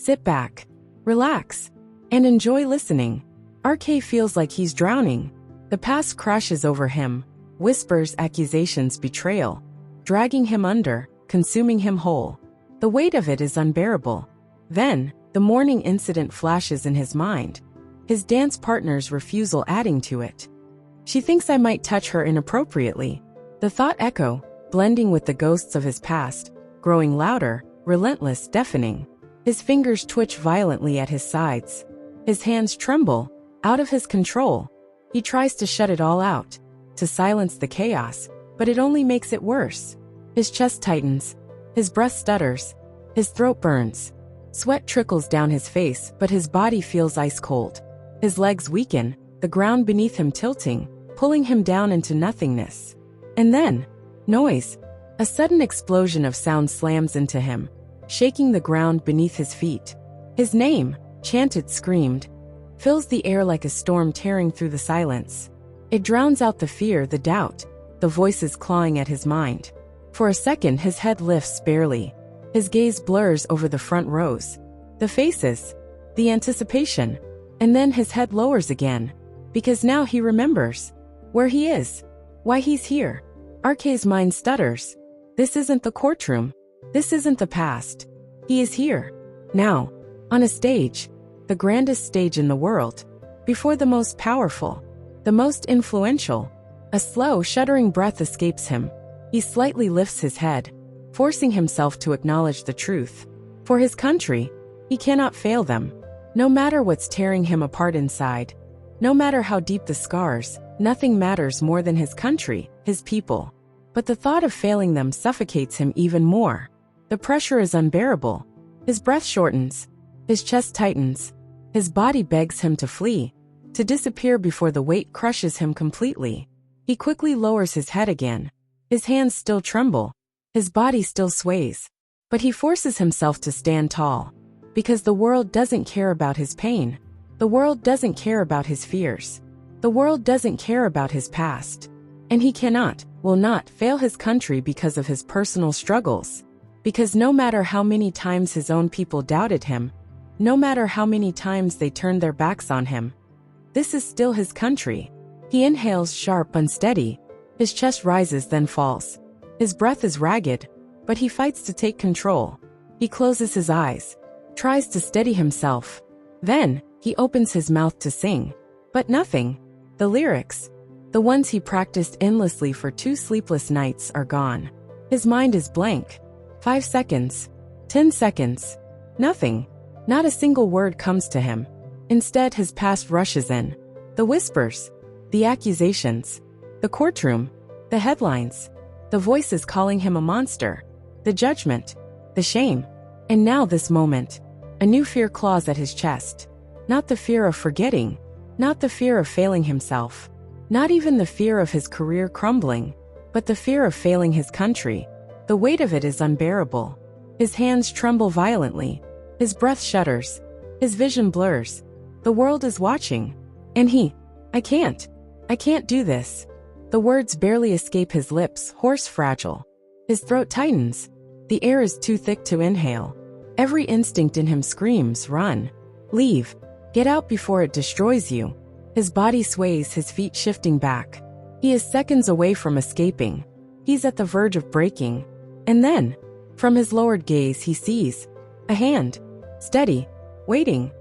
Sit back, relax, and enjoy listening. RK feels like he's drowning. The past crashes over him, whispers, accusations, betrayal, dragging him under, consuming him whole. The weight of it is unbearable. Then, the morning incident flashes in his mind, his dance partner's refusal adding to it. She thinks I might touch her inappropriately. The thought echo, blending with the ghosts of his past, growing louder, relentless, deafening. His fingers twitch violently at his sides. His hands tremble, out of his control. He tries to shut it all out, to silence the chaos, but it only makes it worse. His chest tightens, his breath stutters, his throat burns. Sweat trickles down his face, but his body feels ice cold. His legs weaken, the ground beneath him tilting, pulling him down into nothingness. And then, noise. A sudden explosion of sound slams into him, shaking the ground beneath his feet. His name, chanted, screamed, fills the air like a storm tearing through the silence. It drowns out the fear, the doubt, the voices clawing at his mind. For a second his head lifts barely. His gaze blurs over the front rows, the faces, the anticipation, and then his head lowers again, because now he remembers where he is, why he's here. RK's mind stutters. This isn't the courtroom. This isn't the past. He is here, now, on a stage, the grandest stage in the world, before the most powerful, the most influential. A slow, shuddering breath escapes him. He slightly lifts his head, forcing himself to acknowledge the truth. For his country, he cannot fail them. No matter what's tearing him apart inside, no matter how deep the scars, nothing matters more than his country, his people. But the thought of failing them suffocates him even more. The pressure is unbearable. His breath shortens, his chest tightens, his body begs him to flee, to disappear before the weight crushes him completely. He quickly lowers his head again. His hands still tremble, his body still sways, but he forces himself to stand tall, because the world doesn't care about his pain. The world doesn't care about his fears. The world doesn't care about his past. And he cannot, will not fail his country because of his personal struggles. Because no matter how many times his own people doubted him, no matter how many times they turned their backs on him, this is still his country. He inhales sharp, unsteady. His chest rises then falls. His breath is ragged, but he fights to take control. He closes his eyes, tries to steady himself. Then, he opens his mouth to sing. But nothing. The lyrics, the ones he practiced endlessly for 2 sleepless nights, are gone. His mind is blank. 5 seconds. 10 seconds. Nothing. Not a single word comes to him. Instead, his past rushes in. The whispers, the accusations, the courtroom, the headlines, the voices calling him a monster, the judgment, the shame. And now this moment. A new fear claws at his chest. Not the fear of forgetting, not the fear of failing himself, not even the fear of his career crumbling, but the fear of failing his country. The weight of it is unbearable. His hands tremble violently. His breath shudders. His vision blurs. The world is watching. And I can't do this. The words barely escape his lips, hoarse, fragile. His throat tightens. The air is too thick to inhale. Every instinct in him screams, run. Leave. Get out before it destroys you. His body sways, his feet shifting back. He is seconds away from escaping. He's at the verge of breaking. And then, from his lowered gaze, he sees a hand, steady, waiting.